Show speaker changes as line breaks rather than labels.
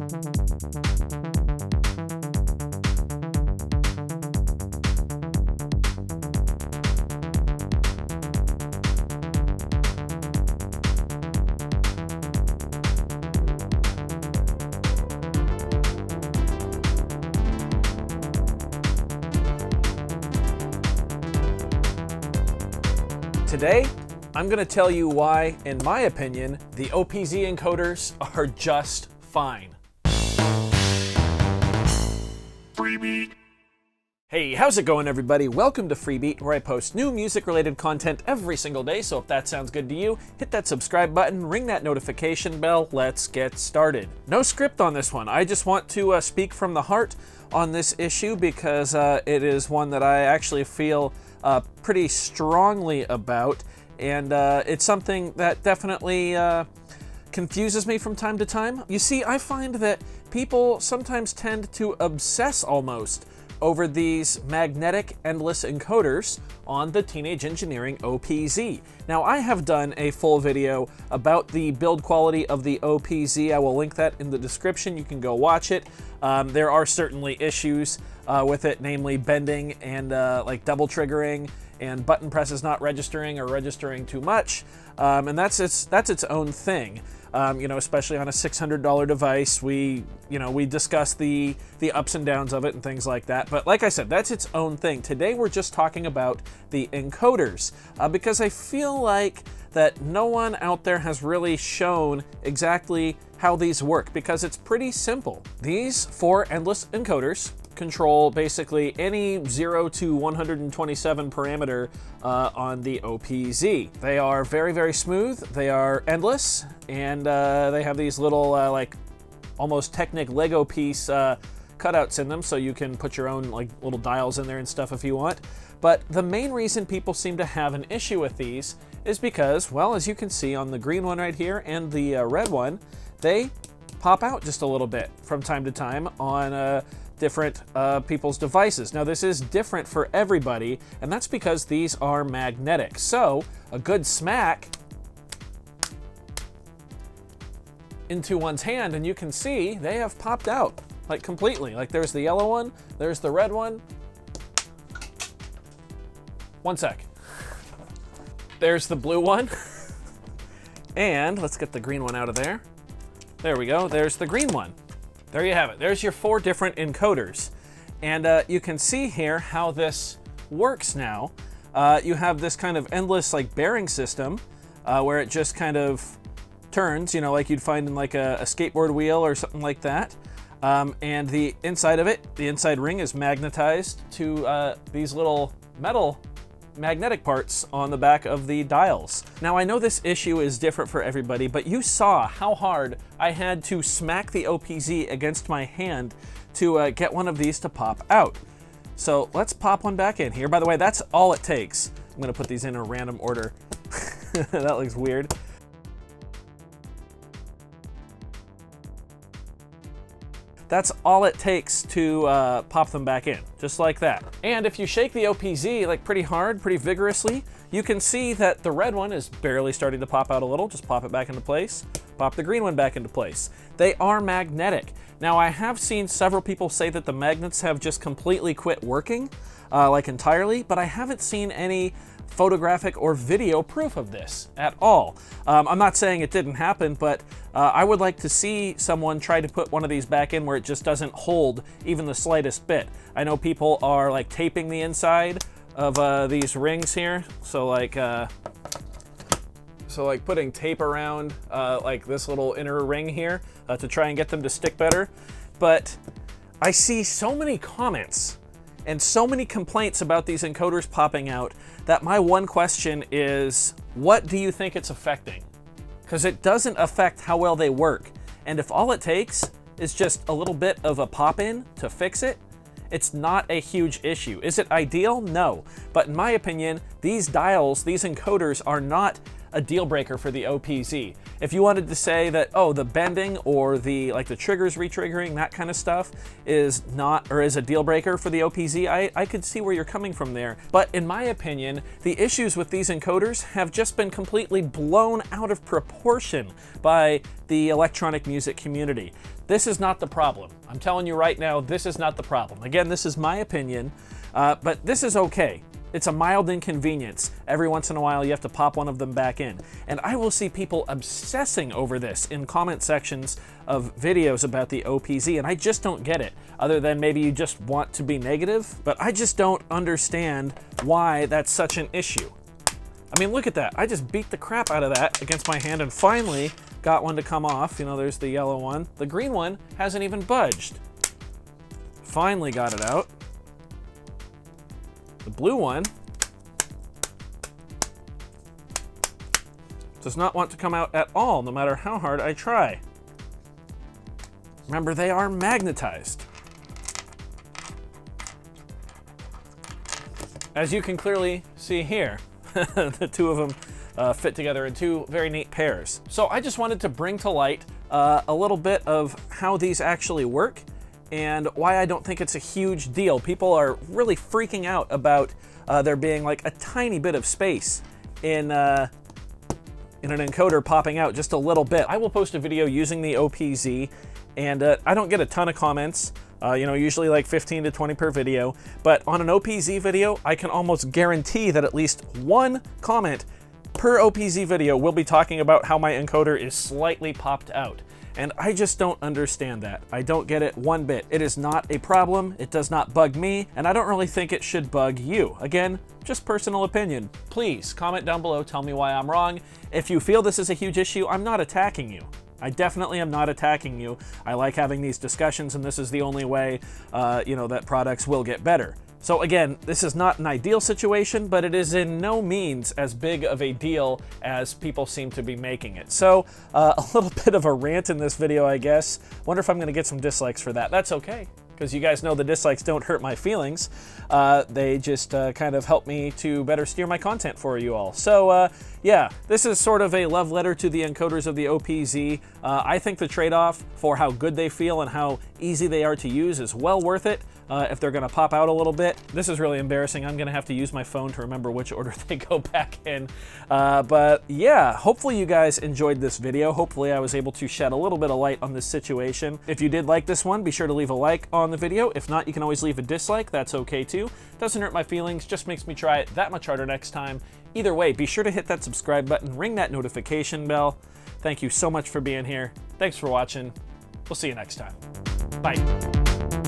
Today, I'm going to tell you why, in my opinion, the OP-Z encoders are just fine. Freebeat. Hey, how's it going, everybody? Welcome to Freebeat, where I post new music-related content every single day, so if that sounds good to you, hit that subscribe button, ring that notification bell, let's get started. No script on this one. I just want to speak from the heart on this issue because it is one that I actually feel pretty strongly about, and it's something that definitely confuses me from time to time. You see, I find that people sometimes tend to obsess almost over these magnetic endless encoders on the Teenage Engineering OP-Z. Now, I have done a full video about the build quality of the OP-Z. I will link that in the description. You can go watch it. There are certainly issues with it, namely bending and like double triggering and button presses not registering or registering too much. And that's its own thing. Especially on a $600 device, we discuss the ups and downs of it and things like that. But like I said, that's its own thing. Today we're just talking about the encoders because I feel like that no one out there has really shown exactly how these work, because it's pretty simple. These 4 endless encoders control basically any 0 to 127 parameter on the OP-Z. They are very, very smooth, they are endless, and they have these little like almost Technic Lego piece cutouts in them, so you can put your own like little dials in there and stuff if you want. But the main reason people seem to have an issue with these is because, well, as you can see on the green one right here and the red one, they pop out just a little bit from time to time on different people's devices. Now, this is different for everybody, and that's because these are magnetic. So a good smack into one's hand, and you can see they have popped out like completely. Like there's the yellow one, there's the red one. One sec. There's the blue one. And let's get the green one out of there. There we go, there's the green one. There you have it. There's your 4 different encoders. And you can see here how this works now. You have this kind of endless like bearing system where it just kind of turns, like you'd find in like a skateboard wheel or something like that. And the inside of it, the inside ring is magnetized to these little metal magnetic parts on the back of the dials. Now, I know this issue is different for everybody, but you saw how hard I had to smack the OP-Z against my hand to get one of these to pop out. So let's pop one back in here. By the way, that's all it takes. I'm gonna put these in a random order. That looks weird. That's all it takes to pop them back in, just like that. And if you shake the OP-Z like pretty hard, pretty vigorously, you can see that the red one is barely starting to pop out a little. Just pop it back into place. Pop the green one back into place. They are magnetic. Now, I have seen several people say that the magnets have just completely quit working, like entirely, but I haven't seen any photographic or video proof of this at all. I'm not saying it didn't happen, but I would like to see someone try to put one of these back in where it just doesn't hold even the slightest bit. I know people are like taping the inside of these rings here, so like putting tape around like this little inner ring here to try and get them to stick better. But I see so many comments and so many complaints about these encoders popping out that my one question is, what do you think it's affecting? Because it doesn't affect how well they work. And if all it takes is just a little bit of a pop-in to fix it, it's not a huge issue. Is it ideal? No. But in my opinion, these dials, these encoders are not a deal breaker for the OP-Z. If you wanted to say that, oh, the bending or the triggers retriggering, that kind of stuff is not, or is a deal breaker for the OP-Z, I could see where you're coming from there. But in my opinion, the issues with these encoders have just been completely blown out of proportion by the electronic music community. This is not the problem. I'm telling you right now, this is not the problem. Again, this is my opinion, but this is okay. It's a mild inconvenience. Every once in a while, you have to pop one of them back in. And I will see people obsessing over this in comment sections of videos about the OP-Z, and I just don't get it. Other than maybe you just want to be negative, but I just don't understand why that's such an issue. I mean, look at that. I just beat the crap out of that against my hand and finally got one to come off. You know, there's the yellow one. The green one hasn't even budged. Finally got it out. The blue one does not want to come out at all, no matter how hard I try. Remember, they are magnetized. As you can clearly see here, the two of them fit together in two very neat pairs. So I just wanted to bring to light a little bit of how these actually work and why I don't think it's a huge deal. People are really freaking out about there being like a tiny bit of space in an encoder popping out just a little bit. I will post a video using the OP-Z, and I don't get a ton of comments, you know, usually like 15 to 20 per video, but on an OP-Z video, I can almost guarantee that at least one comment per OP-Z video will be talking about how my encoder is slightly popped out. And I just don't understand that. I don't get it one bit. It is not a problem, it does not bug me, and I don't really think it should bug you. Again, just personal opinion. Please comment down below, tell me why I'm wrong. If you feel this is a huge issue, I'm not attacking you. I definitely am not attacking you. I like having these discussions, and this is the only way, you know, that products will get better. So again, this is not an ideal situation, but it is in no means as big of a deal as people seem to be making it. So a little bit of a rant in this video, I guess. Wonder if I'm gonna get some dislikes for that. That's okay, because you guys know the dislikes don't hurt my feelings. They just kind of help me to better steer my content for you all. So yeah, this is sort of a love letter to the encoders of the OP-Z. I think the trade-off for how good they feel and how easy they are to use is well worth it. If they're gonna pop out a little bit. This is really embarrassing. I'm gonna have to use my phone to remember which order they go back in. But yeah, hopefully you guys enjoyed this video. Hopefully I was able to shed a little bit of light on this situation. If you did like this one, be sure to leave a like on the video. If not, you can always leave a dislike. That's okay too. Doesn't hurt my feelings, just makes me try it that much harder next time. Either way, be sure to hit that subscribe button, ring that notification bell. Thank you so much for being here. Thanks for watching. We'll see you next time. Bye.